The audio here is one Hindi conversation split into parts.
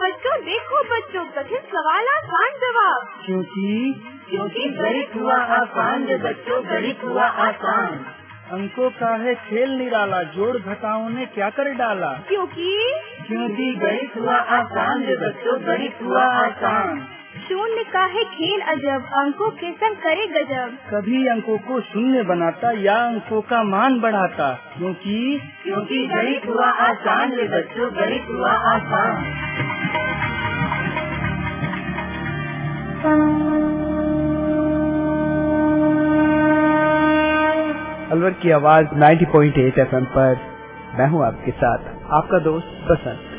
देखो बच्चों, कठिन सवाल आसान जवाब। क्योंकि गणित हुआ आसान रे बच्चों, गणित हुआ आसान। अंकों का है खेल निराला, जोड़ घटाओं ने क्या कर डाला। क्योंकि गणित हुआ आसान रे बच्चों, गणित हुआ आसान। शून्य का है खेल अजब, अंकों के संग करे गजब। कभी अंकों को शून्य बनाता या अंकों का मान बढ़ाता। क्योंकि गणित हुआ आसान रे बच्चों, गणित हुआ आसान। अलवर की आवाज 90.8 FM पर मैं हूं आपके साथ, आपका दोस्त बसंत।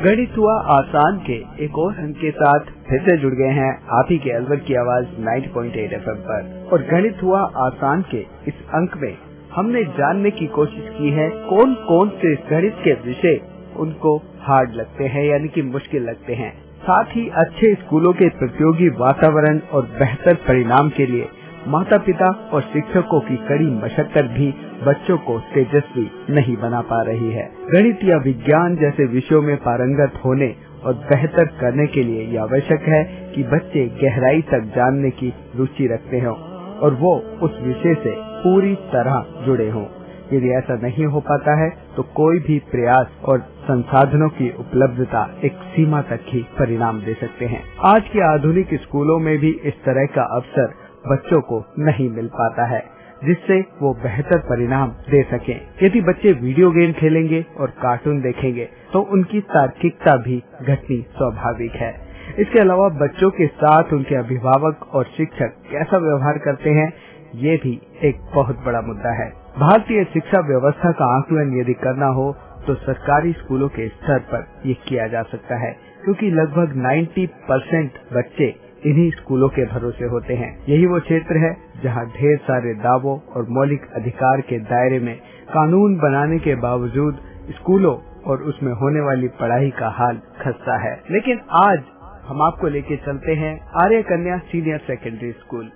गणित हुआ आसान के एक और अंक के साथ फिर से जुड़ गए हैं आप ही के अलवर की आवाज 90.8 FM पर। और गणित हुआ आसान के इस अंक में हमने जानने की कोशिश की है कौन कौन से गणित के विषय उनको हार्ड लगते हैं, यानी कि मुश्किल लगते हैं। साथ ही अच्छे स्कूलों के प्रतियोगी वातावरण और बेहतर परिणाम के लिए माता पिता और शिक्षकों की कड़ी मशक्कत भी बच्चों को तेजस्वी नहीं बना पा रही है। गणित या विज्ञान जैसे विषयों में पारंगत होने और बेहतर करने के लिए यह आवश्यक है कि बच्चे गहराई तक जानने की रुचि रखते हों और वो उस विषय से पूरी तरह जुड़े हों। यदि ऐसा नहीं हो पाता है तो कोई भी प्रयास और संसाधनों की उपलब्धता एक सीमा तक ही परिणाम दे सकते हैं। आज के आधुनिक स्कूलों में भी इस तरह का अवसर बच्चों को नहीं मिल पाता है जिससे वो बेहतर परिणाम दे सकें। यदि बच्चे वीडियो गेम खेलेंगे और कार्टून देखेंगे तो उनकी तार्किकता भी घटनी स्वाभाविक है। इसके अलावा बच्चों के साथ उनके अभिभावक और शिक्षक कैसा व्यवहार करते हैं, ये भी एक बहुत बड़ा मुद्दा है। भारतीय शिक्षा व्यवस्था का आकलन यदि करना हो तो सरकारी स्कूलों के स्तर पर ये किया जा सकता है, क्योंकि लगभग 90% बच्चे इन्हीं स्कूलों के भरोसे होते हैं। यही वो क्षेत्र है जहां ढेर सारे दावों और मौलिक अधिकार के दायरे में कानून बनाने के बावजूद स्कूलों और उसमें होने वाली पढ़ाई का हाल खस्ता है। लेकिन आज हम आपको लेके चलते हैं आर्य कन्या सीनियर सेकेंडरी स्कूल,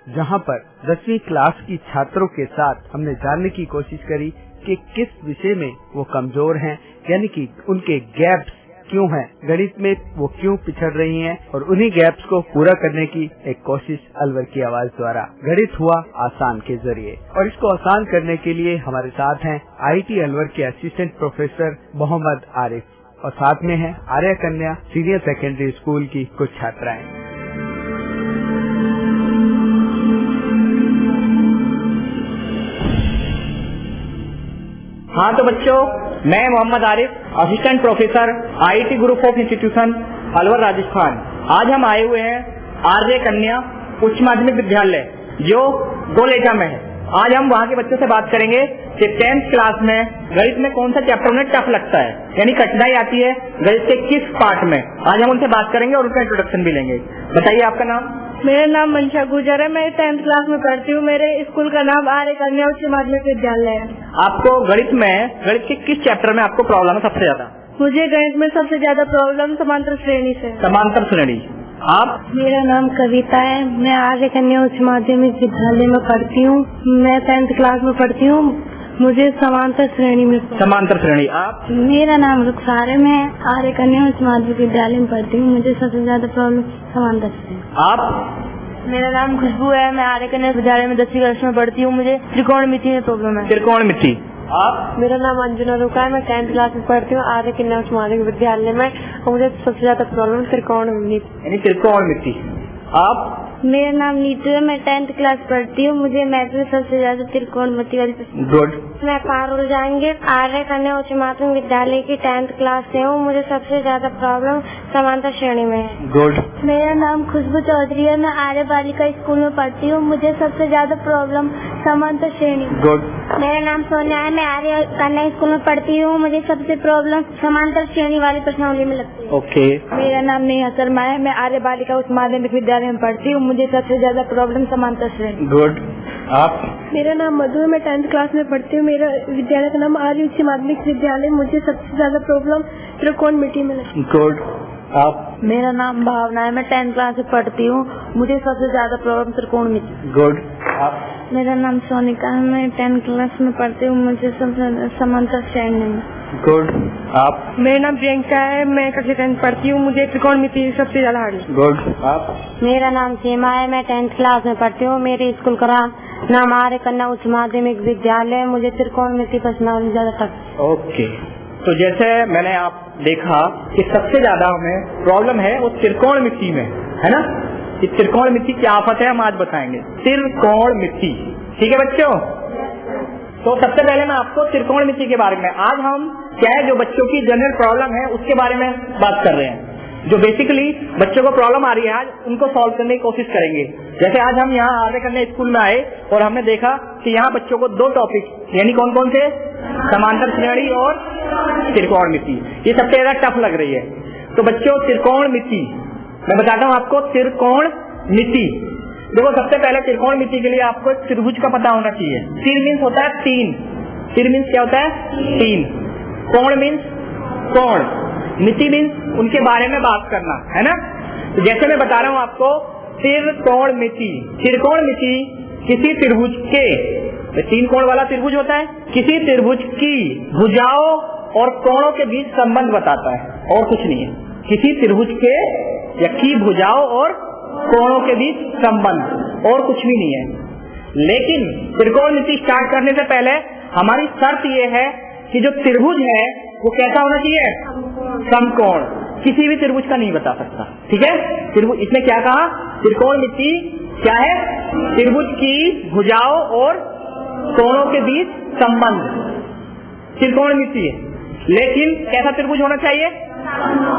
जहां पर 10वीं क्लास की छात्रों के साथ हमने जानने की कोशिश करी कि किस विषय में वो कमजोर हैं, यानी कि उनके गैप्स क्यों हैं, गणित में वो क्यों पिछड़ रही हैं, और उन्हीं गैप्स को पूरा करने की एक कोशिश अलवर की आवाज द्वारा गणित हुआ आसान के जरिए। और इसको आसान करने के लिए हमारे साथ हैं IIT अलवर के असिस्टेंट प्रोफेसर मोहम्मद आरिफ और साथ में है आर्य कन्या सीनियर सेकेंडरी स्कूल की कुछ छात्राएं। हाँ तो बच्चों, मैं Mohammad Arif, assistant professor IIT group of institution Alwar Rajasthan. आज हम आए हुए हैं आर्य कन्या उच्च माध्यमिक विद्यालय जो गोलेटा में है। आज हम वहाँ के बच्चों से बात करेंगे कि 10th क्लास में गणित में कौन सा चैप्टर उन्हें टफ लगता है, यानी कठिनाई आती है गणित के किस पार्ट में। आज हम उनसे बात करेंगे और उनका इंट्रोडक्शन भी लेंगे। बताइए आपका नाम। मेरा नाम मंशा गुजर है, मैं 10th क्लास में पढ़ती हूँ। मेरे स्कूल का नाम आर्य कन्या उच्च माध्यमिक विद्यालय है। आपको गणित के किस चैप्टर में आपको प्रॉब्लम है सबसे ज्यादा? मुझे गणित में सबसे ज्यादा प्रॉब्लम समांतर श्रेणी से। समांतर श्रेणी। आप? मेरा नाम कविता है, मैं आर्य कन्या उच्च माध्यमिक विद्यालय में पढ़ती हूँ। मैं 10th क्लास में पढ़ती हूँ, मुझे समांतर श्रेणी में। समांतर श्रेणी। आप? मेरा नाम रुखसार है, मैं आर्य कन्या उच्च माध्यमिक विद्यालय में पढ़ती हूँ। मुझे सबसे ज्यादा प्रॉब्लम समांतर श्रेणी। आप? मेरा नाम खुशबू है, मैं आर्य कन्या विद्यालय में 10वीं कक्षा में पढ़ती हूँ। मुझे त्रिकोणमिति में प्रॉब्लम है। त्रिकोणमिति। आप? मेरा नाम अंजना रुका है, मैं 10th क्लास में पढ़ती हूँ आर्य कन्या उच्च माध्यमिक विद्यालय में, और मुझे सबसे ज्यादा प्रॉब्लम त्रिकोणमिति। यानी त्रिकोणमिति। आप? मेरा नाम नीतू है, मैं 10th क्लास पढ़ती हूँ। मुझे मैथ में सबसे ज्यादा त्रिकोणमिति वाली। गुड। मैं पारुल जहांगीर आर्य कन्या उच्च माध्यमिक विद्यालय की 10th क्लास से हूँ। मुझे सबसे ज्यादा प्रॉब्लम समांतर श्रेणी में है। गुड। मेरा नाम खुशबू चौधरी है, मैं आर्य बालिका स्कूल में पढ़ती हूँ। मुझे सबसे ज्यादा प्रॉब्लम समांतर श्रेणी। गुड। मेरा नाम सोनिया है, मैं आर्य कन्या स्कूल में पढ़ती हूँ। मुझे सबसे प्रॉब्लम समांतर श्रेणी वाली प्रश्नावली में लगती है। ओके। मेरा नाम नेहा शर्मा है, मैं आर्य बालिका उच्च माध्यमिक विद्यालय में पढ़ती हूँ। मुझे सबसे ज्यादा प्रॉब्लम समांतर श्रेणी। गुड। आप? मेरा नाम मधु है, मैं 10th क्लास में पढ़ती हूँ। मेरा विद्यालय का नाम आर्य उच्च माध्यमिक विद्यालय। मुझे सबसे ज्यादा प्रॉब्लम त्रिकोणमिति में लगती है। गुड। आप? मेरा नाम भावना है, मैं 10th क्लास में पढ़ती हूँ। मुझे सबसे ज्यादा प्रॉब्लम त्रिकोणमिति। गुड। आप? मेरा नाम सोनिका है, मैं 10th क्लास में पढ़ती हूँ, मुझे समांतर श्रेणी में। गुड। आप? मेरा नाम प्रियंका है, मैं कक्षा 10 पढ़ती हूँ, मुझे त्रिकोणमिति सबसे ज्यादा हार्ड है। गुड। आप? मेरा नाम सीमा है, मैं 10th क्लास में पढ़ती हूँ, मेरे स्कूल का नाम आर्य कन्या उच्च माध्यमिक विद्यालय, मुझे त्रिकोणमिति प्रश्नावली ज्यादा तक। ओके। तो जैसे मैंने आप देखा कि सबसे ज्यादा हमें प्रॉब्लम है वो त्रिकोणमिति में, है ना? कि त्रिकोणमिति क्या आफत है हम आज बताएंगे। त्रिकोणमिति, ठीक है बच्चों? तो सबसे पहले मैं आपको त्रिकोणमिति के बारे में, आज हम क्या है जो बच्चों की जनरल प्रॉब्लम है उसके बारे में बात कर रहे हैं, जो बेसिकली बच्चों को प्रॉब्लम आ रही है आज उनको सॉल्व करने की कोशिश करेंगे। जैसे आज हम यहाँ आर्य कन्या स्कूल में आए और हमने देखा कि यहाँ बच्चों को 2 टॉपिक यानी कौन कौन से, समांतर श्रेणी और त्रिकोणमिति, ये सबसे ज्यादा टफ लग रही है। तो बच्चों त्रिकोणमिति मैं बताता हूँ आपको। त्रिकोणमिति देखो, सबसे पहले त्रिकोणमिति के लिए आपको एक त्रिभुज का पता होना चाहिए। तिर मीन्स होता है 3, तिर मीन्स क्या होता है 3, कोण मीन्स कोण, मिति मीन्स उनके बारे में बात करना, है ना? तो जैसे मैं बता रहा हूँ आपको त्रिकोणमिति, त्रिकोणमिति किसी त्रिभुज के 3 कोण वाला त्रिभुज होता है, किसी त्रिभुज की भुजाओं और कोणों के बीच संबंध बताता है और कुछ नहीं है। किसी त्रिभुज के या की भुजाओं और कोणों के बीच संबंध और कुछ भी नहीं है। लेकिन त्रिकोणमिति स्टार्ट करने से पहले हमारी शर्त यह है कि जो त्रिभुज है वो कैसा होना चाहिए, समकोण। किसी भी त्रिभुज का नहीं बता सकता, ठीक है? त्रिभुज, इसमें क्या कहा, त्रिकोणमिति क्या है, त्रिभुज की भुजाओं और कोणों के बीच संबंध त्रिकोणमिति है। लेकिन कैसा त्रिभुज होना चाहिए,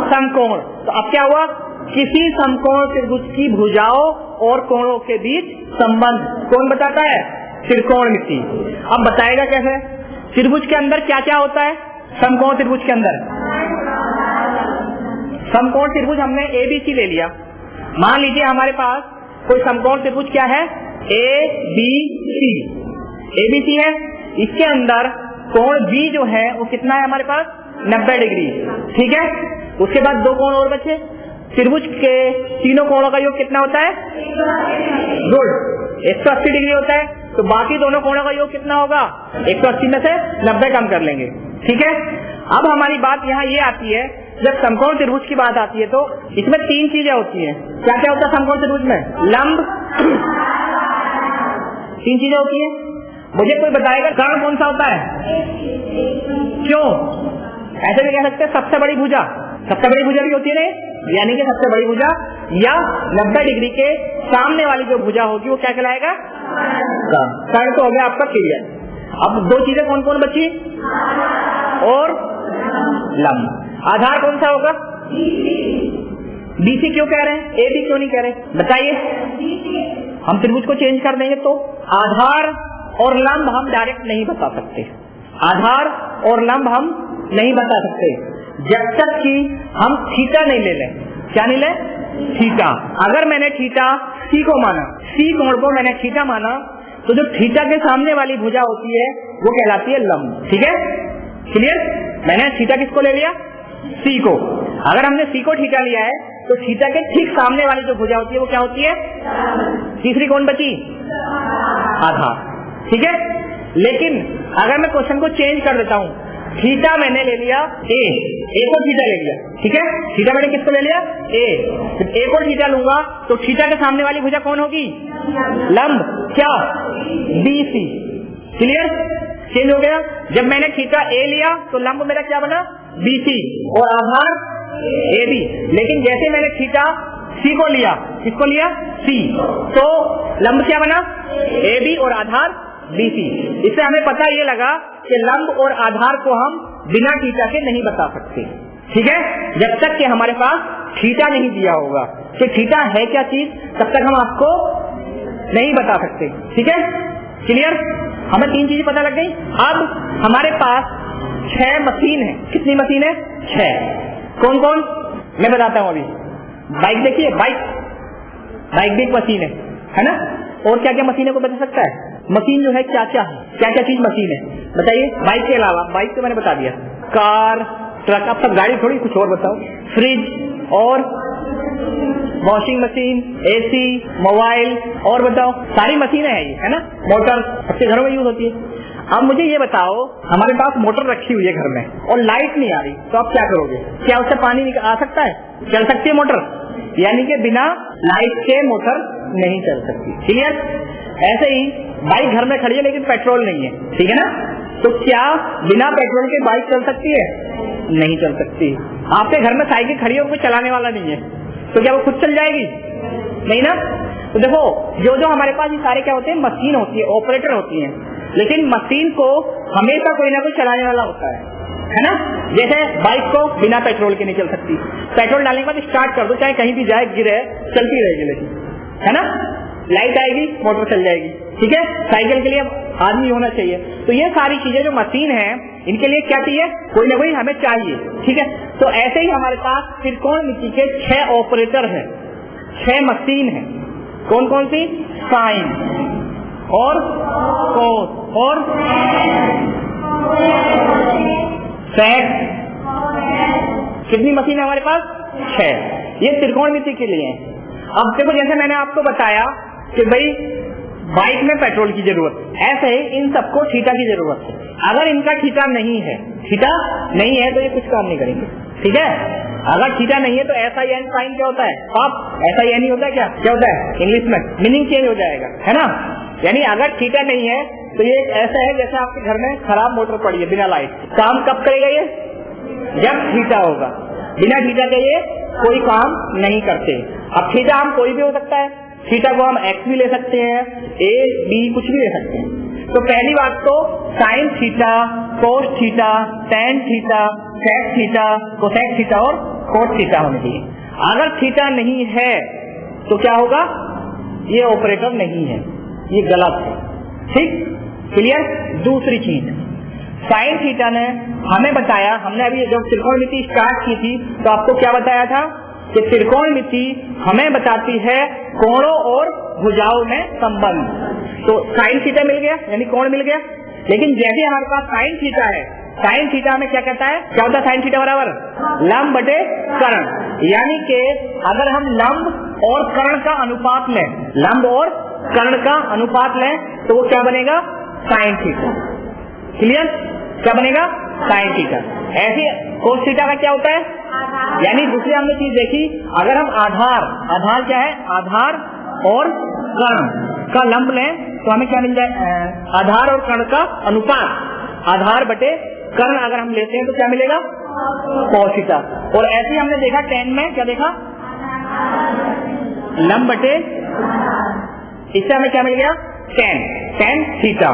समकोण। तो अब क्या हुआ, किसी समकोण त्रिभुज की भुजाओं और कोणों के बीच संबंध कौन बताता है, त्रिकोणमिति। अब बताएगा कैसे, त्रिभुज के अंदर क्या क्या होता है, समकोण त्रिभुज के अंदर, समकोण त्रिभुज हमने ABC ले लिया। मान लीजिए हमारे पास कोई समकोण त्रिभुज क्या है, ABC, ABC है, इसके अंदर कोण B जो है वो कितना है हमारे पास, 90 डिग्री, ठीक है? उसके बाद 2 कोण और बचे। त्रिभुज के तीनों कोणों का योग कितना होता है, गुड, 180 डिग्री होता है। तो बाकी दोनों कोणों का योग कितना होगा, 180 में से 90 कम कर लेंगे, ठीक है? अब हमारी बात यहाँ ये आती है, जब समकोण त्रिभुज की बात आती है तो इसमें 3 चीजें होती हैं। क्या क्या होता है समकोण त्रिभुज में, लंब, 3 चीजें होती है। मुझे कोई बताएगा कर्ण कौन सा होता है, क्यों? ऐसे भी कह सकते हैं सबसे बड़ी भुजा, सबसे बड़ी भुजा भी होती है, यानी कि सबसे बड़ी भुजा या 90 डिग्री के सामने वाली जो भुजा होगी वो क्या कहलाएगा, कर्ण। तो हो गया आपका क्लियर। अब 2 चीजें कौन कौन बची, और लंब। आधार कौन सा होगा, BC क्यों कह रहे हैं, AB क्यों नहीं कह रहे, बताइए। हम त्रिभुज को चेंज कर देंगे तो आधार और लंब हम डायरेक्ट नहीं बता सकते, आधार और लंब हम नहीं बता सकते जब तक कि हम थीटा नहीं ले लें। क्या नहीं ले, थीटा। अगर मैंने थीटा C को माना, C कोण को मैंने थीटा माना, तो जो थीटा के सामने वाली भुजा होती है वो कहलाती है लंब, ठीक है? क्लियर? मैंने थीटा किसको ले लिया, C को। अगर हमने C को थीटा लिया है तो थीटा के ठीक सामने वाली जो भुजा होती है वो क्या होती है, तीसरी कौन बची, आधार, ठीक है? लेकिन अगर मैं क्वेश्चन को चेंज कर देता हूं, थीटा मैंने ले लिया A को थीटा ले लिया, ठीक है? थीटा मैंने किसको ले लिया, A को थीटा लूंगा तो थीटा के सामने वाली भुजा कौन होगी, लंब, क्या, BC। क्लियर? चेंज हो गया। जब मैंने थीटा A लिया तो लंब मेरा क्या बना, BC, और आधार AB। लेकिन जैसे मैंने थीटा C को लिया, किसको लिया, C, तो लंब क्या बना, AB और आधार BC। इससे हमें पता ये लगा कि लंब और आधार को हम बिना थीटा के नहीं बता सकते, ठीक है? जब तक कि हमारे पास थीटा नहीं दिया होगा कि थीटा है क्या चीज, तब तक हम आपको नहीं बता सकते, ठीक है? क्लियर? हमें 3 चीजें पता लग गई। अब हमारे पास 6 मशीन है। कितनी मशीन है, 6। कौन कौन, मैं बताता हूं अभी। बाइक देखिए, बाइक भी एक मशीन है ना? और क्या क्या मशीन है को बता सकता है, मशीन जो है क्या क्या है, क्या क्या चीज मशीन है, बताइए। बाइक के अलावा, बाइक तो मैंने बता दिया, कार, ट्रक, अब सब गाड़ी थोड़ी, कुछ और बताओ, फ्रिज और वॉशिंग मशीन, एसी, मोबाइल, और बताओ सारी मशीनें हैं ये, है ना, मोटर सबके घरों में यूज होती है। अब मुझे ये बताओ, हमारे पास मोटर रखी हुई है घर में और लाइट नहीं आ रही, तो आप क्या करोगे? क्या उससे पानी आ सकता है? चल सकती है मोटर? यानी कि बिना लाइट के मोटर नहीं चल सकती। क्लियर? ऐसे ही बाइक घर में खड़ी है लेकिन पेट्रोल नहीं है, ठीक है ना, तो क्या बिना पेट्रोल के बाइक चल सकती है? नहीं चल सकती। आपके घर में साइकिल खड़ी है, कोई चलाने वाला नहीं है, तो क्या वो खुद चल जाएगी? नहीं ना। तो देखो, जो जो हमारे पास ये सारे क्या होते हैं, मशीन होती है, ऑपरेटर होती है, लेकिन मशीन को हमेशा कोई ना कोई चलाने वाला होता है ना। जैसे बाइक को बिना पेट्रोल के नहीं चल सकती, पेट्रोल डालने के बाद स्टार्ट कर दो, चाहे कहीं भी जाए गिरे चलती रहेगी, लेकिन है ना, लाइट आएगी मोटर चल जाएगी, ठीक है। साइकिल के लिए आदमी होना चाहिए। तो ये सारी चीजें जो मशीन है, इनके लिए क्या चाहिए? कोई ना कोई हमें चाहिए, ठीक है। तो ऐसे ही हमारे पास त्रिकोणमिति के 6 ऑपरेटर हैं, 6 मशीन है। कौन कौन सी? साइन और कोस और सेक। कितनी मशीन है हमारे पास? 6। ये त्रिकोणमिति के लिए है। अब देखो, जैसे मैंने आपको बताया कि भाई बाइक में पेट्रोल की जरूरत, ऐसे ही इन सबको थीटा की जरूरत है। अगर इनका थीटा नहीं है तो ये कुछ काम नहीं करेंगे, ठीक है। अगर थीटा नहीं है तो SIN साइन क्या होता है? आप SIN ही होता है, क्या होता है इंग्लिश में? मीनिंग चेंज हो जाएगा, है ना। यानी अगर थीटा नहीं है तो ये ऐसा है जैसे आपके घर में खराब मोटर पड़ी है बिना लाइट, काम कब करेगा ये? जब थीटा होगा। बिना थीटा के ये कोई काम नहीं करते। अब थीटा हम कोई भी हो सकता है, थीटा को हम x भी ले सकते हैं, a b कुछ भी ले सकते हैं। तो पहली बात तो sine theta, cos theta, tan theta, sec theta, cosec theta और कोट थीटा होने चाहिए। अगर थीटा नहीं है तो क्या होगा? ये ऑपरेटर नहीं है, ये गलत है, ठीक, क्लियर। दूसरी चीज, साइन थीटा ने हमें बताया, हमने अभी जब त्रिकोणमिति स्टार्ट की थी तो आपको क्या बताया था कि त्रिकोणमिति हमें बताती है कोणों और भुजाओं में संबंध। तो साइन थीटा मिल गया, यानी कोण मिल गया। लेकिन जैसे हमारे पास साइन थीटा है, साइन थीटा में क्या कहता है? क्या होता है साइन थीटा बराबर? लंब बटे कर्ण। यानी कि अगर हम लंब और कर्ण का अनुपात लें, लंब और कर्ण का अनुपात लें, तो वो क्या बनेगा? Sine theta. क्लियर? क्या बनेगा? Sine theta. ऐसे कोस थीटा का क्या होता है? यानी दूसरी हमने चीज देखी, अगर हम आधार क्या है? आधार और कर्ण का लंब लें तो हमें क्या मिल जाए? आधार और कर्ण का अनुपात, आधार बटे कर्ण अगर हम लेते हैं तो क्या मिलेगा? Cos theta. और ऐसे ही हमने देखा टेन में, क्या देखा? लंब बटे, इससे हमें क्या मिल गया? Tan theta.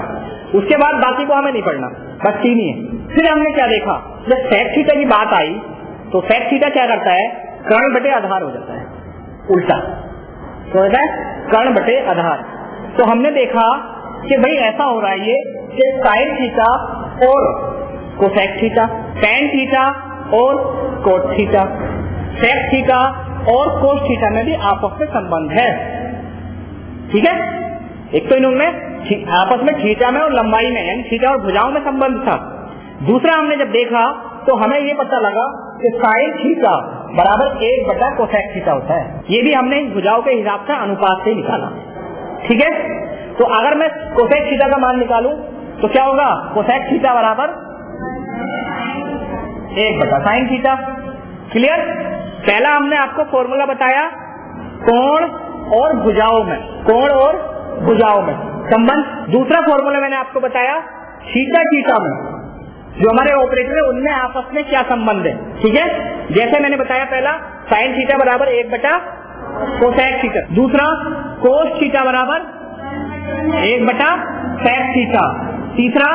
उसके बाद बाकी को हमें नहीं पढ़ना, बस 3 ही है। फिर हमने क्या देखा? जब सेक थीटा की बात आई तो सेक थीटा क्या करता है? कर्ण बटे आधार हो जाता है, उल्टा तो होता है कर्ण बटे आधार। तो हमने देखा कि भाई ऐसा हो रहा है ये कि साइन थीटा और कोसेक थीटा, टेन थीटा और कोट थीटा, सेक थीटा और कोस थीटा में भी आपस में संबंध है, ठीक है। एक तो इनमें आपस में थीटा में और लंबाई में, यानी थीटा और भुजाओं में संबंध था। दूसरा हमने जब देखा तो हमें ये पता लगा कि साइन थीटा बराबर 1 बटा कोसेक थीटा होता है। ये भी हमने भुजाओं के हिसाब से अनुपात से निकाला, ठीक है। तो अगर मैं कोसेक थीटा का मान निकालूं तो क्या होगा? कोसेक थीटा बराबर 1 बटा साइन थीटा। क्लियर? पहला हमने आपको फॉर्मूला बताया कोण और भुजाओं में, कोण और भुजाओं में संबंध। दूसरा फॉर्मूला मैंने आपको बताया थीटा में, जो हमारे ऑपरेटर है उनमें आपस में क्या संबंध है, ठीक है। जैसे मैंने बताया पहला साइन थीटा बराबर 1 बटा कोसेक थीटा, दूसरा कोस थीटा बराबर 1 बटा सेक थीटा, तीसरा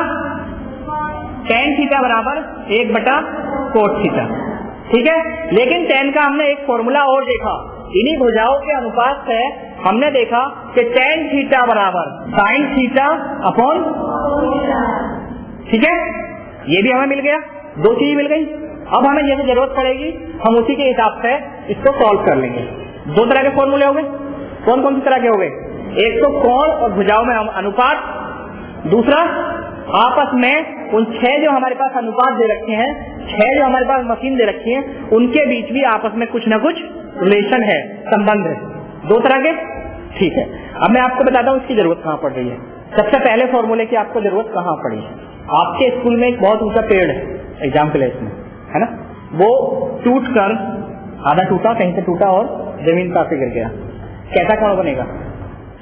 टेन थीटा बराबर 1 बटा कोट थीटा, ठीक है। लेकिन टेन का हमने एक फॉर्मूला और देखा, इन्हीं भुजाओं के अनुपात से हमने देखा कि टेन थीटा बराबर साइन थीटा अपॉन, ठीक है। ये भी हमें मिल गया, 2 चीज मिल गई। अब हमें जैसे जरूरत पड़ेगी हम उसी के हिसाब से इसको सॉल्व कर लेंगे। 2 तरह के फॉर्मूले हो गए। कौन कौन सी तरह के हो गए? एक तो कोण और भुजाओं में अनुपात, दूसरा आपस में उन 6 जो हमारे पास अनुपात दे रखे हैं, 6 जो हमारे पास मशीन दे रखी है, उनके बीच भी आपस में कुछ ना कुछ रिलेशन है, संबंध है, 2 तरह के। ठीक है, अब मैं आपको बताता हूँ इसकी जरूरत कहाँ पड़ रही है। सबसे पहले फॉर्मूले की आपको जरूरत कहाँ पड़ी है? आपके स्कूल में एक बहुत ऊंचा पेड़ है, एग्जाम्पल है इसमें, है ना, वो टूट कर आधा टूटा, कहीं से टूटा और जमीन पर आके गिर गया, कैसा कोण बनेगा?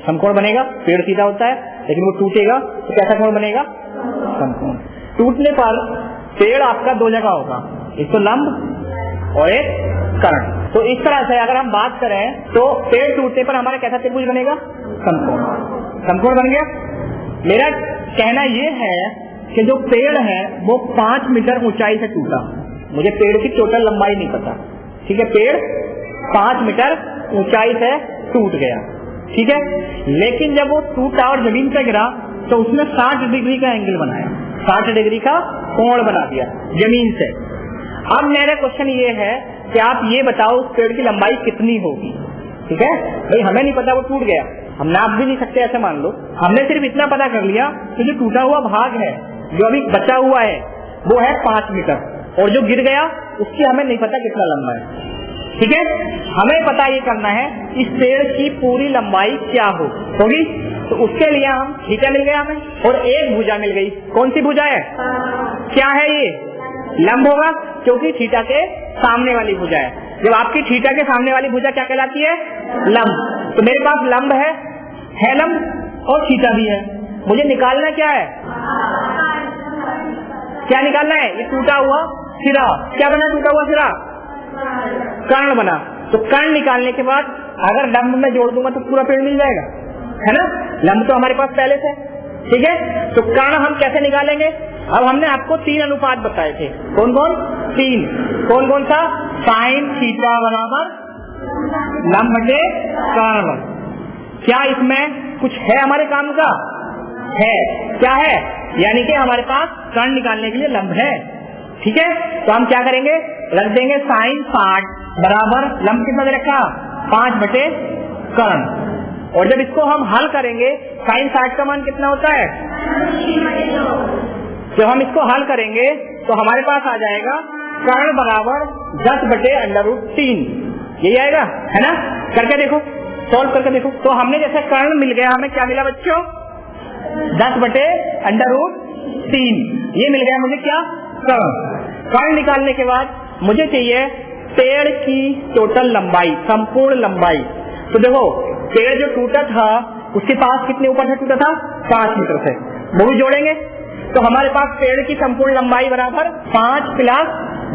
समकोण बनेगा। पेड़ सीधा होता है लेकिन वो टूटेगा तो कैसा कोण बनेगा? समकोण। टूटने पर पेड़ आपका 2 जगह होगा, एक तो लंब और एक कर्ण। तो इस तरह से अगर हम बात करें तो पेड़ टूटने पर हमारा कैसा त्रिभुज बनेगा? समकोण। समकोण बन गया। मेरा कहना यह है कि जो पेड़ है वो 5 मीटर ऊंचाई से टूटा, मुझे पेड़ की टोटल लंबाई नहीं पता, ठीक है, पेड़ 5 मीटर ऊंचाई से टूट गया, ठीक है, लेकिन जब वो टूटा और जमीन पे गिरा तो उसने 60 डिग्री का एंगल बनाया, 60 डिग्री का कोण बना दिया जमीन से। अब मेरा क्वेश्चन ये है कि आप ये बताओ उस पेड़ की लंबाई कितनी होगी? ठीक है भाई, हमें नहीं पता, वो टूट गया, हम नाप भी नहीं सकते, ऐसे मान लो। हमने सिर्फ इतना पता कर लिया कि जो टूटा हुआ भाग है, जो अभी बचा हुआ है, वो है 5 मीटर, और जो गिर गया उसकी हमें नहीं पता कितना लंबा है। ठीक है, हमें पता ये करना है इस पेड़ की पूरी लंबाई क्या होगी। तो उसके लिए हम थीटा मिल गया हमें और एक भुजा मिल गई। कौन सी भुजा है? क्या है ये? लंब होगा, क्योंकि थीटा के सामने वाली भुजा है। जब आपकी थीटा के सामने वाली भुजा क्या कहलाती है? लंब। तो मेरे पास लंब है लंब और थीटा भी है। मुझे निकालना क्या है? क्या निकालना है? ये टूटा हुआ सिरा। क्या बना टूटा हुआ सिरा? कर्ण बना। तो कर्ण निकालने के बाद अगर लंब में जोड़ दूंगा तो पूरा पेड़ मिल जाएगा, है ना। लंब तो हमारे पास पहले से, ठीक है। तो कर्ण हम कैसे निकालेंगे? अब हमने आपको 3 अनुपात बताए थे। कौन कौन? 3। कौन कौन सा? साइन थीटा बराबर लंब बटे कर्ण। क्या इसमें कुछ है हमारे काम का? है। क्या है? यानी कि हमारे पास कर्ण निकालने के लिए लंब है, ठीक है। तो हम क्या करेंगे? रख देंगे साइन 60 बराबर लंब कितना दे रखा? 5 बटे कर्ण। और जब इसको हम हल करेंगे, साइन 60 का मान कितना होता है? जब हम इसको हल करेंगे तो हमारे पास आ जाएगा कर्ण बराबर 10 बटे √3, यही आएगा, है ना। करके देखो, सॉल्व करके देखो। तो हमने जैसे कर्ण मिल गया, हमें क्या मिला बच्चों? 10 बटे √3, ये मिल गया मुझे क्या? कर्ण निकालने के बाद मुझे चाहिए पेड़ की टोटल लंबाई, संपूर्ण लंबाई। तो देखो, पेड़ जो टूटा था उसके पास कितने ऊपर से टूटा था? 5 मीटर से। वो भी जोड़ेंगे तो हमारे पास पेड़ की संपूर्ण लंबाई बराबर 5 +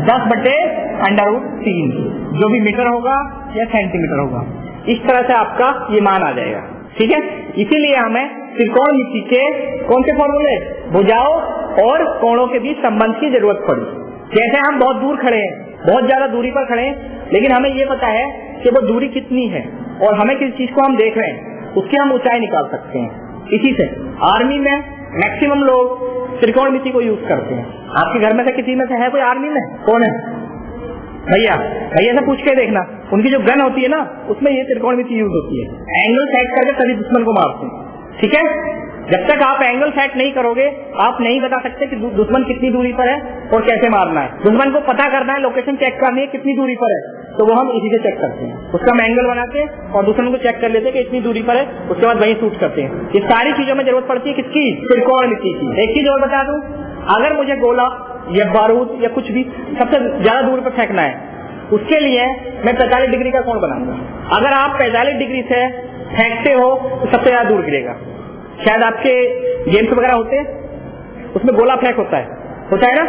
10 बटे √3, जो भी मीटर होगा या सेंटीमीटर होगा। इस तरह से आपका ये मान आ जाएगा, ठीक है। इसीलिए हमें त्रिकोणमिति के कौन से फॉर्मूले? भुजाओं और कोणों के बीच संबंध की जरूरत पड़ी। जैसे हम बहुत दूर खड़े हैं, बहुत ज्यादा दूरी पर खड़े हैं, लेकिन हमें ये पता है कि वो दूरी कितनी है और हमें किस चीज को हम देख रहे हैं, उसकी हम ऊंचाई निकाल सकते हैं। इसी से आर्मी में मैक्सिमम लोग त्रिकोणमिति को यूज करते हैं। आपके घर में से किसी में से है कोई आर्मी में? कौन है? भैया से पूछ के देखना, उनकी जो गन होती है ना, उसमें ये त्रिकोणमिति यूज होती है। एंगल सेट करके सभी दुश्मन को मारते हैं, ठीक है। जब तक आप एंगल सेट नहीं करोगे, आप नहीं बता सकते कि दुश्मन कितनी दूरी पर है और कैसे मारना है। दुश्मन को पता करना है, लोकेशन चेक करनी है कितनी दूरी पर है, तो वो हम इसी से चेक करते हैं। उसका हम एंगल बनाते हैं और दुश्मन को चेक कर लेते हैं कि इतनी दूरी पर है, उसके बाद वहीं शूट करते हैं। ये सारी चीजों में जरूरत पड़ती है किसकी? त्रिकोणमिति की। एक चीज और बता दूं, अगर मुझे गोला या बारूद या कुछ भी सबसे ज्यादा दूर पर फेंकना है, उसके लिए मैं 45 डिग्री का कोण बनाऊंगा। अगर आप 45 डिग्री से फेंकते हो तो सबसे ज्यादा दूर गिरेगा। शायद आपके गेम्स वगैरह होते हैं, उसमें गोला फेंक होता है ना,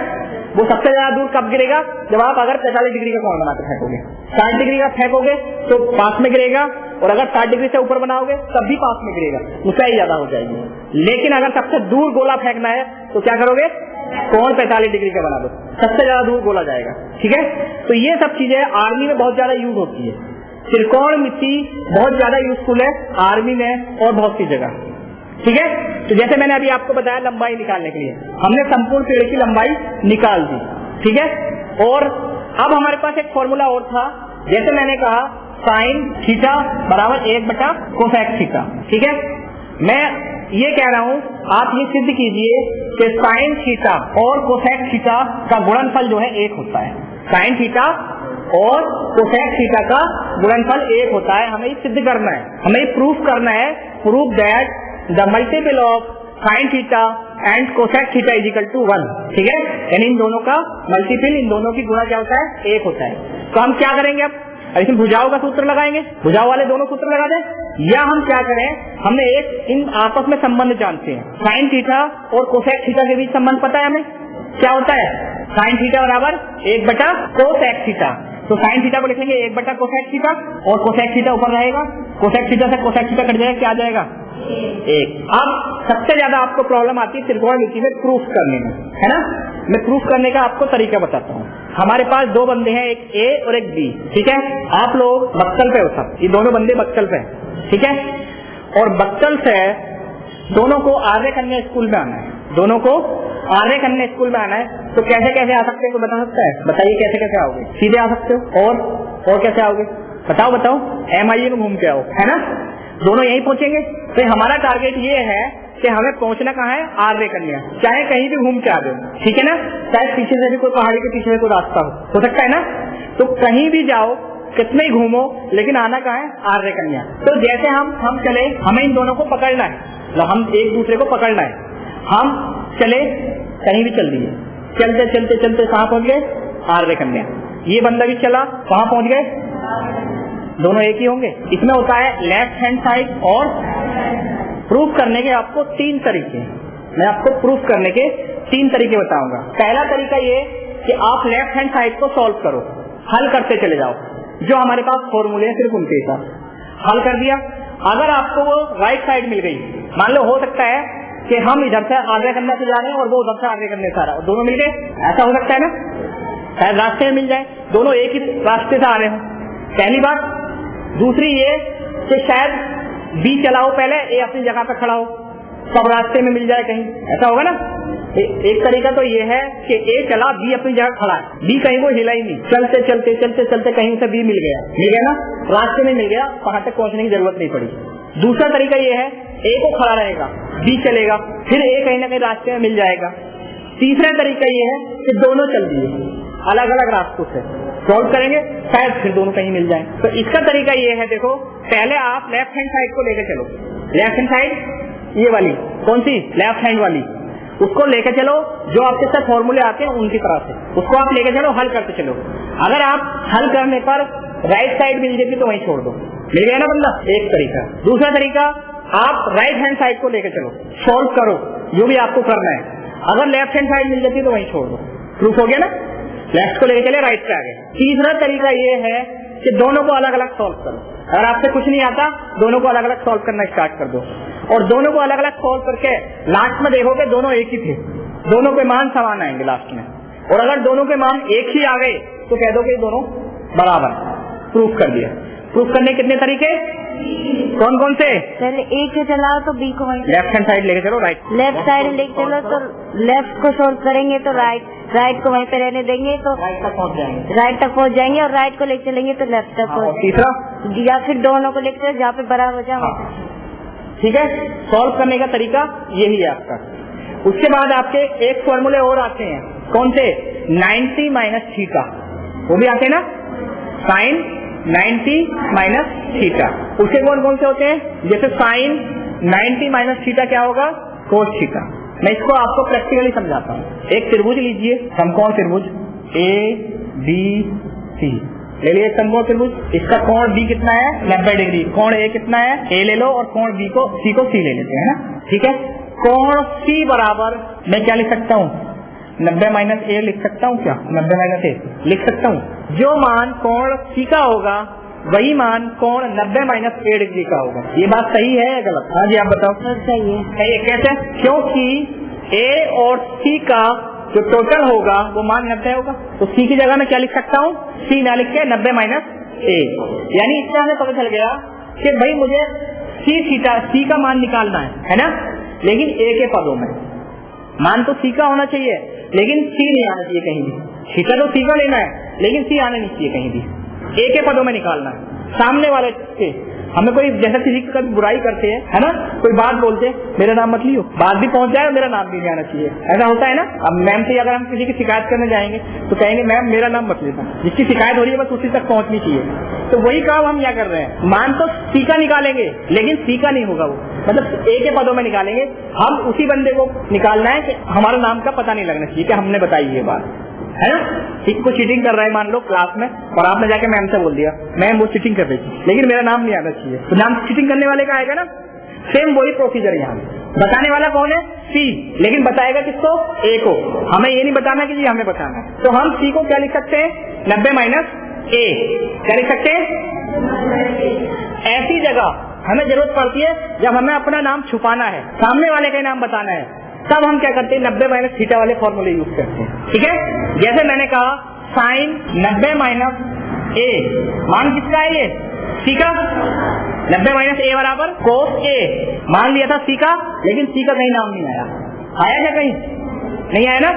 वो सबसे ज्यादा दूर कब गिरेगा? जब आप अगर 45 डिग्री का कोण बनाकर फेंकोगे। 60 डिग्री का फेंकोगे तो पास में गिरेगा, और अगर 60 डिग्री से ऊपर बनाओगे तब भी पास में गिरेगा, ऊंचाई ज्यादा हो जाएगी। लेकिन अगर सबसे दूर गोला फेंकना है तो क्या करोगे? कोण 45 डिग्री का बना दो, सबसे ज्यादा दूर गोला जाएगा, ठीक है। तो ये सब चीजें आर्मी में बहुत ज्यादा यूज होती है। त्रिकोणमिति बहुत ज्यादा यूजफुल है आर्मी में और बहुत सी जगह, ठीक है। तो जैसे मैंने अभी आपको बताया लंबाई निकालने के लिए हमने संपूर्ण पेड़ की लंबाई निकाल दी, ठीक है। और अब हमारे पास एक फॉर्मूला और था, जैसे मैंने कहा साइन थीटा बराबर 1 बटा कोसेक थीटा, ठीक है। मैं ये कह रहा हूँ, आप ये सिद्ध कीजिए कि साइन थीटा और कोसेक थीटा का गुणनफल जो है एक होता है। साइन थीटा और कोसेक थीटा का गुणनफल एक होता है। हमें ये सिद्ध करना है, हमें प्रूफ करना है, proof that the multiple of sine theta and cosec theta is equal to 1। ठीक है, यानी इन दोनों का मल्टीपल, इन दोनों की गुणा क्या होता है, एक होता है। तो हम क्या करेंगे, अब इसमें भुजाओं का सूत्र लगाएंगे, भुजाओं वाले दोनों सूत्र लगा दें, या हम क्या करें, हमने एक इन आपस में संबंध जानते हैं, साइन थीटा और कोसेक थीटा के बीच संबंध पता है हमें, क्या होता है, साइन थीटा बराबर 1 कोसेक थीटा। तो साइन थीटा को लिखेंगे 1 कोसेक थीटा और कोसेक थीटा ऊपर रहेगा, कोसेक थीटा से कोसेक थीटा कट जाएगा, क्या आ जाएगा, 1। अब सबसे ज्यादा आपको प्रॉब्लम आती है त्रिकोणमिति में प्रूफ करने में, है ना। मैं प्रूफ करने का आपको तरीका बताता हूँ। हमारे पास दो बंदे हैं, एक ए और एक बी, ठीक है। आप लोग बक्सल पे हो सब, ये दोनों बंदे बक्सल पे, ठीक है। और बक्सल से दोनों को आर्य कन्या स्कूल में आना है, दोनों को आर्य कन्या स्कूल में आना है। तो कैसे कैसे आ सकते हैं, कोई बता सकता है, बताइए कैसे कैसे आओगे, सीधे आ सकते हो और कैसे आओगे, बताओ MIA में घूम के आओ, है ना, दोनों यहीं पहुंचेंगे। तो हमारा टारगेट ये है कि हमें पहुंचना कहाँ है, आर्य कन्या, चाहे कहीं भी घूम के आ जाओ, ठीक है ना। चाहे पीछे से भी कोई पहाड़ी के पीछे से कोई रास्ता हो सकता है ना, तो कहीं भी जाओ, कितने ही घूमो, लेकिन आना कहाँ है, आर्य कन्या। तो जैसे हम चले, हमें इन दोनों को पकड़ना है, हम एक दूसरे को पकड़ना है, हम चले कहीं भी चल दिए, चलते चलते चलते कहाँ पहुंच गए, आर्य कन्या। ये बंदा भी चला, कहाँ पहुंच गए, दोनों एक ही होंगे। इसमें होता है लेफ्ट हैंड साइड और प्रूफ करने के आपको 3 तरीके, मैं आपको प्रूफ करने के 3 तरीके बताऊंगा। पहला तरीका ये कि आप लेफ्ट हैंड साइड को सॉल्व करो, हल करते चले जाओ, जो हमारे पास फॉर्मूले हैं सिर्फ उनके हिसाब हल कर दिया। अगर आपको वो राइट साइड मिल गई, मान लो हो सकता है कि हम इधर से आगे करने से जा रहे हैं और वो उधर से आगे करने से आ रहा है, दोनों मिल गए, ऐसा हो सकता है ना, शायद रास्ते में मिल जाए, दोनों एक ही रास्ते से आ रहे हो, पहली बात। दूसरी ये कि शायद बी चलाओ पहले, ए अपनी जगह पे खड़ा हो, सब रास्ते में मिल जाए कहीं, ऐसा होगा ना। एक तरीका तो ये है कि ए चला, बी अपनी जगह खड़ा है, बी कहीं को हिला ही नहीं, चलते चलते चलते चलते कहीं से बी मिल गया ना, रास्ते में मिल गया, वहां तक पहुंचने की जरूरत नहीं पड़ी। दूसरा तरीका ये है, ए को खड़ा रहेगा, बी चलेगा, फिर ए कहीं ना कहीं रास्ते में मिल जाएगा। तीसरा तरीका ये है कि दोनों चल दिए अलग अलग रास्तों से, सॉल्व करेंगे, शायद फिर दोनों कहीं मिल जाए। तो इसका तरीका ये है, देखो पहले आप लेफ्ट हैंड साइड को लेकर चलो, लेफ्ट हैंड साइड ये वाली, कौन सी, लेफ्ट हैंड वाली, उसको लेकर चलो, जो आपके साथ फॉर्मूले आते हैं उनकी तरह से उसको आप लेकर चलो, हल करते चलो। अगर आप हल करने पर राइट साइड मिल जाती तो वहीं छोड़ दो, मिल गया ना बंदा, एक तरीका। दूसरा तरीका, आप राइट हैंड साइड को लेकर चलो, सॉल्व करो, जो भी आपको करना है, अगर लेफ्ट हैंड साइड मिल जाती तो वहीं छोड़ दो, प्रूफ हो गया ना, लेफ्ट को लेकर चले, राइट पे आ गए। तीसरा तरीका ये है कि दोनों को अलग अलग सॉल्व करो, अगर आपसे कुछ नहीं आता दोनों को अलग अलग सॉल्व करना स्टार्ट कर दो, और दोनों को अलग अलग सॉल्व करके लास्ट में देखोगे दोनों एक ही थे, दोनों के मान समान आएंगे लास्ट में, और अगर दोनों के मान एक ही आ गए तो कह दो कि दोनों बराबर, प्रूफ कर दिया। प्रूफ करने कितने तरीके, कौन कौन से, पहले ए को चलाओ तो बी को वहीं, लेफ्ट हैंड साइड लेके चलो, राइट, लेफ्ट साइड लेके चलो तो लेफ्ट को सोल्व करेंगे तो राइट को वहीं पे रहने देंगे तो राइट तक पहुंच जाएंगे, राइट तक पहुंच जाएंगे, और राइट को लेके चलेंगे तो लेफ्ट तक पहुंच, तीसरा, या फिर दोनों को लेके जहाँ पे बराबर हो जाए, ठीक है। सॉल्व करने का तरीका यही है आपका। उसके बाद आपके एक फॉर्मूले और आते हैं, कौन से, 90 माइनस थीटा, वो भी आते हैं ना, साइन 90 माइनस थीटा, उसके कौन कौन से होते हैं, जैसे साइन 90 माइनस थीटा क्या होगा, कोस थीटा। मैं इसको आपको प्रैक्टिकली समझाता हूँ। एक त्रिभुज लीजिए, समकोण त्रिभुज ABC ले लिए, समकोण त्रिभुज, इसका कोण B कितना है, 90 डिग्री, कोण A कितना है, A ले लो, और कोण C को C ले लेते हैं ना, ठीक है। कोण C बराबर मैं क्या लिख सकता हूँ, 90 माइनस A लिख सकता हूँ, क्या 90 माइनस A लिख सकता हूँ। जो मान कोण C का होगा वही मान कोण 90 माइनस A डिग्री का होगा। ये बात सही है या गलत, हाँ जी आप बताओ। सही है। कैसे, क्योंकि A और C का जो टोटल होगा वो मान 90 होगा, तो C की जगह में क्या लिख सकता हूँ, C ना लिख के 90 माइनस A, यानी इससे हमें पता चल गया कि भाई मुझे C का मान निकालना है ना, लेकिन A के पदों में। मान तो C का होना चाहिए लेकिन C नहीं आना चाहिए कहीं भी, थीटा तो C का लेना है लेकिन C आना नहीं चाहिए कहीं भी, A के पदों में निकालना है सामने वाले के। हमें कोई जैसा किसी की कभी बुराई करते हैं, है ना, कोई बात बोलते हैं, मेरा नाम मत लियो, बात भी पहुंच जाए मेरा नाम भी आना चाहिए, ऐसा होता है ना। अब मैम से अगर हम किसी की शिकायत करने जाएंगे तो कहेंगे मैम मेरा नाम मत लेना, जिसकी शिकायत हो रही है बस उसी तक पहुंचनी चाहिए। तो वही काम हम क्या कर रहे हैं, मान तो सी का निकालेंगे लेकिन सी का नहीं होगा वो, मतलब ए के पदों में निकालेंगे। हम उसी बंदे को निकालना है कि हमारा नाम का पता नहीं लगना चाहिए कि हमने बताई ये बात, है ना। कोई चीटिंग कर रहा है मान लो क्लास में, और आपने जाके मैम से बोल दिया मैम वो चीटिंग कर रही थी लेकिन मेरा नाम नहीं आना चाहिए, तो नाम चीटिंग करने वाले का आएगा ना। सेम वही प्रोसीजर यहाँ बताने वाला कौन है, सी, लेकिन बताएगा किसको, ए को। हमें ये नहीं बताना कि जी हमें बताना है। तो हम सी को क्या लिख सकते हैं, 90 माइनस ए, क्या लिख सकते हैं। ऐसी जगह हमें जरूरत पड़ती है जब हमें अपना नाम छुपाना है, सामने वाले का नाम बताना है, तब हम क्या करते हैं 90 माइनस थीटा वाले फॉर्मूले यूज करते हैं। ठीक है, जैसे मैंने कहा साइन 90 माइनस ए, मान किसका है ये, सी का। 90 माइनस ए बराबर कोस ए, मान लिया था सी का, लेकिन सी का कहीं नाम नहीं आया, आया क्या कहीं नहीं आया ना।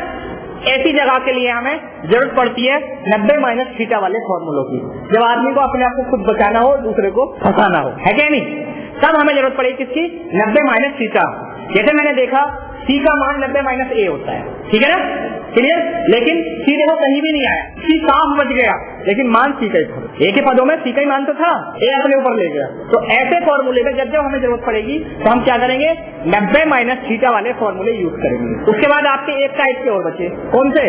ऐसी जगह के लिए हमें जरूरत पड़ती है 90 माइनस थीटा वाले फॉर्मूलों की, जब आदमी को अपने आप को खुद बचाना हो, दूसरे को फंसाना हो, है क्या नहीं, तब हमें जरूरत पड़ेगी किसकी, 90 माइनस थीटा। जैसे मैंने देखा सी का मान 90 माइनस ए होता है, ठीक है ना, क्लियर। लेकिन सी देखो कहीं भी नहीं आया, सी साफ बच गया, लेकिन मान सी का ही था, ए के पदों में सी का ही मान तो था, ए अपने ऊपर ले गया। तो ऐसे फॉर्मूले में जब जब हमें जरूरत पड़ेगी तो हम क्या करेंगे, 90 माइनस थीटा वाले फॉर्मूले यूज करेंगे। उसके बाद आपके एक टाइप के और बचे, कौन से,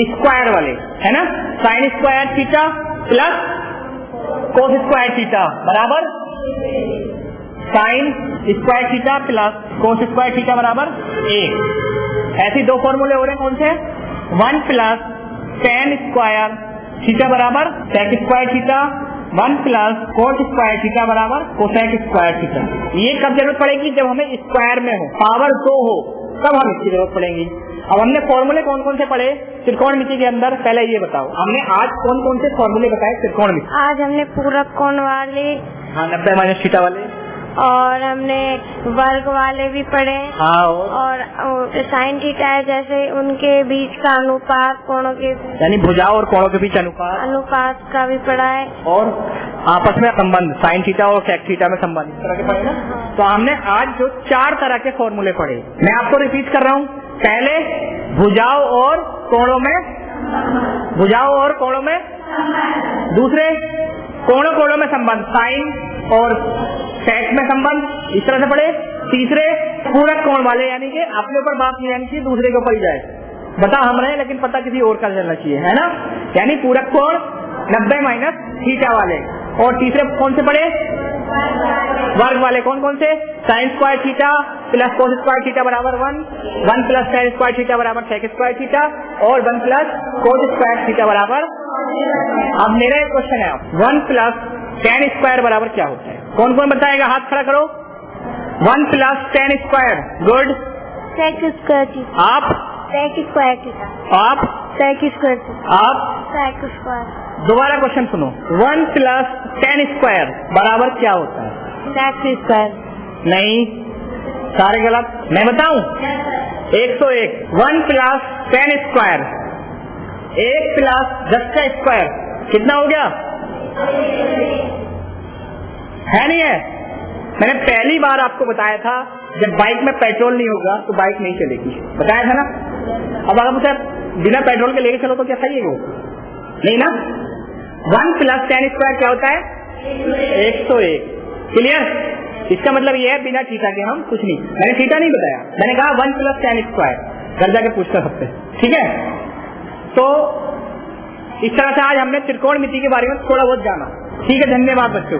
स्क्वायर वाले, है ना। Sine square theta plus cos square theta बराबर sine square theta plus cos square theta बराबर ए। ऐसे दो फॉर्मूले हो रहे हैं, कौन से, 1 प्लस टेन स्क्वायर थीटा बराबर sec square theta, 1 plus cos square theta बराबर कोसेक स्क्वायर थीटा। ये कब जरूरत पड़ेगी, जब हमें स्क्वायर में हो, पावर 2 हो, तब हम इसकी जरूरत पड़ेगी। अब हमने फॉर्मूले कौन कौन से पढ़े त्रिकोणमिति के अंदर, पहले ये बताओ हमने आज कौन कौन से फॉर्मूले बताए त्रिकोणमिति। आज हमने पूरक कोण वाले, हाँ 90 माइनस थीटा वाले, और हमने वर्ग वाले भी पढ़े, हाँ, और साइन थीटा है जैसे उनके बीच का अनुपात, कोणों के यानी भुजाओं और कोणों के बीच अनुपात का भी पढ़ा है, और आपस में संबंध साइन थीटा और सेक थीटा में संबंध, इस तरह के पढ़े ना। तो हमने आज जो 4 तरह के फॉर्मूले पढ़े, मैं आपको रिपीट कर रहा हूँ। पहले भुजाओं और कोणों में, दूसरे कोणों में संबंध, साइन और सेक में संबंध, इस तरह से पढ़े। तीसरे पूरक कोण वाले, यानी कि अपने ऊपर बात नहीं आनी चाहिए, दूसरे के ऊपर ही जाए, बता हम रहे लेकिन पता किसी और का चलना चाहिए, है ना। यानी पूरक कोण 90 माइनस थीटा वाले। और तीसरे कौन से पढ़े, वर्ग वाले, कौन कौन से, sign square theta plus cos square theta बराबर 1, 1 प्लस साइन स्क्वायर थीटा बराबर सेक स्क्वायर थीटा, और 1 प्लस कोस स्क्वायर थीटा बराबर। अब मेरा एक क्वेश्चन है, 1 प्लस टेन स्क्वायर बराबर क्या होता है, कौन कौन बताएगा, हाथ खड़ा करो। 1 plus tan square, good, sec square theta, आप सेक स्क्वायर थीटा, आप सेक स्क्वायर थीटा, आप सेक स्क्वायर। दोबारा क्वेश्चन सुनो, 1 प्लस टेन स्क्वायर बराबर क्या होता है, सेक स्क्वायर। नहीं, सारे गलत, मैं बताऊं, 101। 1 प्लस टेन स्क्वायर, 1 प्लस 10 का स्क्वायर कितना हो गया, है नहीं है। मैंने पहली बार आपको बताया था जब बाइक में पेट्रोल नहीं होगा तो बाइक नहीं चलेगी, बताया था ना। अब अगर मुझे बिना पेट्रोल के लेके चलो तो क्या सही है वो, नहीं ना। 1 प्लस टेन स्क्वायर क्या होता है, 101, क्लियर। इसका मतलब ये है बिना थीटा के हम कुछ नहीं, मैंने थीटा नहीं बताया, मैंने कहा 1 प्लस टेन स्क्वायर, घर जाके पूछ सकते हैं, ठीक है। तो इस तरह से आज हमने त्रिकोणमिति के बारे में थोड़ा बहुत जाना, ठीक है। धन्यवाद बच्चों।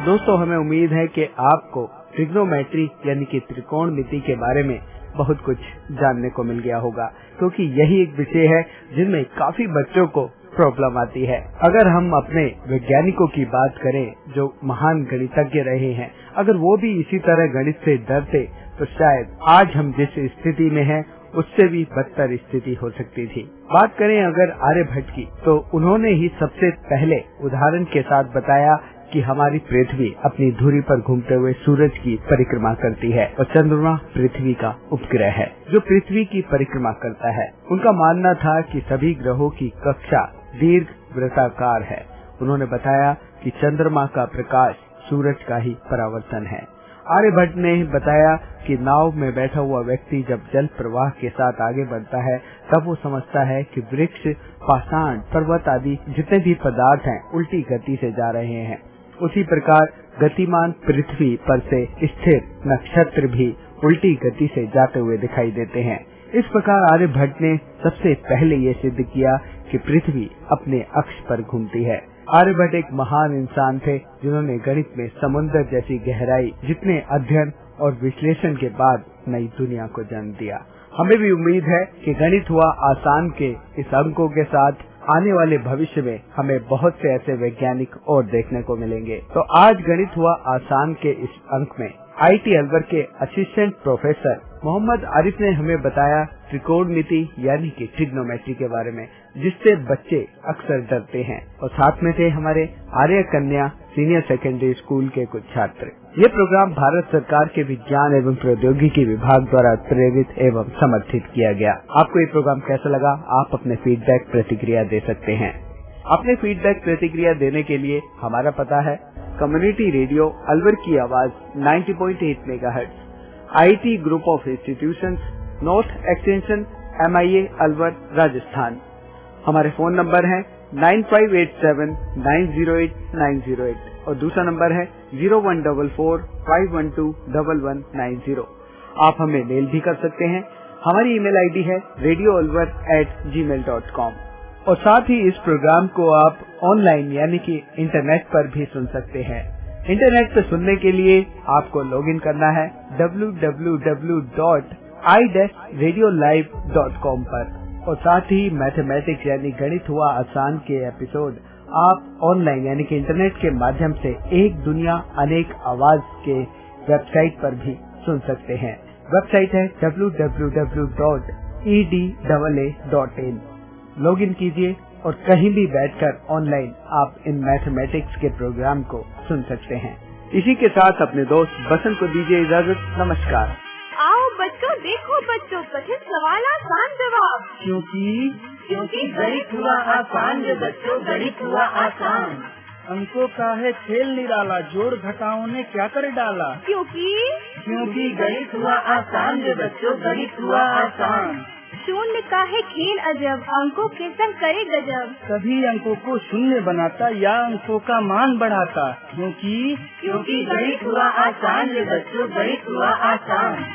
दोस्तों, हमें उम्मीद है कि आपको ट्रिग्नोमेट्री यानी कि त्रिकोणमिति के बारे में बहुत कुछ जानने को मिल गया होगा, क्योंकि यही एक विषय है जिनमें काफी बच्चों को प्रॉब्लम आती है। अगर हम अपने वैज्ञानिकों की बात करें जो महान गणितज्ञ रहे हैं, अगर वो भी इसी तरह गणित से डरते तो शायद आज हम जिस स्थिति में हैं उससे भी बदतर स्थिति हो सकती थी। बात करें अगर आर्यभट्ट की, तो उन्होंने ही सबसे पहले उदाहरण के साथ बताया कि हमारी पृथ्वी अपनी धुरी पर घूमते हुए सूरज की परिक्रमा करती है और चंद्रमा पृथ्वी का उपग्रह है जो पृथ्वी की परिक्रमा करता है। उनका मानना था कि सभी ग्रहों की कक्षा दीर्घ वृत्ताकार है। उन्होंने बताया कि चंद्रमा का प्रकाश सूरज का ही परावर्तन है। आर्यभट्ट ने बताया कि नाव में बैठा हुआ व्यक्ति जब जल प्रवाह के साथ आगे बढ़ता है तब वो समझता है कि वृक्ष, पाषाण, पर्वत आदि जितने भी पदार्थ हैं उल्टी गति से जा रहे हैं। उसी प्रकार गतिमान पृथ्वी पर से स्थिर नक्षत्र भी उल्टी गति से जाते हुए दिखाई देते हैं। इस प्रकार आर्यभट्ट ने सबसे पहले ये सिद्ध किया कि पृथ्वी अपने अक्ष पर घूमती है। आर्यभट्ट एक महान इंसान थे जिन्होंने गणित में समुद्र जैसी गहराई जितने अध्ययन और विश्लेषण के बाद नई दुनिया को जन्म दिया। हमें भी उम्मीद है कि गणित हुआ आसान के इस अंकों के साथ आने वाले भविष्य में हमें बहुत से ऐसे वैज्ञानिक और देखने को मिलेंगे। तो आज गणित हुआ आसान के इस अंक में आईटी अलवर के असिस्टेंट प्रोफेसर मोहम्मद आरिफ ने हमें बताया त्रिकोणमिति यानी कि ट्रिग्नोमेट्री के बारे में, जिससे बच्चे अक्सर डरते हैं। और साथ में थे हमारे आर्य कन्या सीनियर सेकेंडरी स्कूल के कुछ छात्र। ये प्रोग्राम भारत सरकार के विज्ञान एवं प्रौद्योगिकी विभाग द्वारा प्रेरित एवं समर्थित किया गया। आपको ये प्रोग्राम कैसा लगा? आप अपने फीडबैक प्रतिक्रिया दे सकते हैं। अपने फीडबैक प्रतिक्रिया देने के लिए हमारा पता है कम्युनिटी रेडियो अलवर की आवाज 90.8 megahertz, IT group of institutions, north extension MIA Alwar Rajasthan. हमारे फोन नंबर है 9587908908 और दूसरा नंबर है 0144512190। आप हमें मेल भी कर सकते हैं। हमारी ईमेल आईडी है radioalwar@gmail.com। और साथ ही इस प्रोग्राम को आप ऑनलाइन यानी कि इंटरनेट पर भी सुन सकते हैं। इंटरनेट पर सुनने के लिए आपको लॉगिन करना है www.i-radiolive.com पर। और साथ ही मैथमेटिक्स यानी गणित हुआ आसान के एपिसोड आप ऑनलाइन यानी कि इंटरनेट के माध्यम से एक दुनिया अनेक आवाज के वेबसाइट पर भी सुन सकते हैं। वेबसाइट है www.edaa.in। लॉगिन कीजिए और कहीं भी बैठकर ऑनलाइन आप इन मैथमेटिक्स के प्रोग्राम को सुन सकते हैं। इसी के साथ अपने दोस्त बसंत को दीजिए इजाजत। नमस्कार। आओ बच्चों, देखो बच्चों, कठिन सवाल आसान जवाब। क्योंकि गणित हुआ आसान रे बच्चों, गणित हुआ आसान। अंकों का है खेल निराला, जोड़ घटाओं ने क्या कर डाला। क्योंकि गणित हुआ आसान रे बच्चों, गणित हुआ आसान। शून्य का है खेल अजब, अंकों के संग करे गजब। सभी अंकों को शून्य बनाता या अंकों का मान बढ़ाता। क्योंकि गणित हुआ आसान रे बच्चों, गणित हुआ आसान।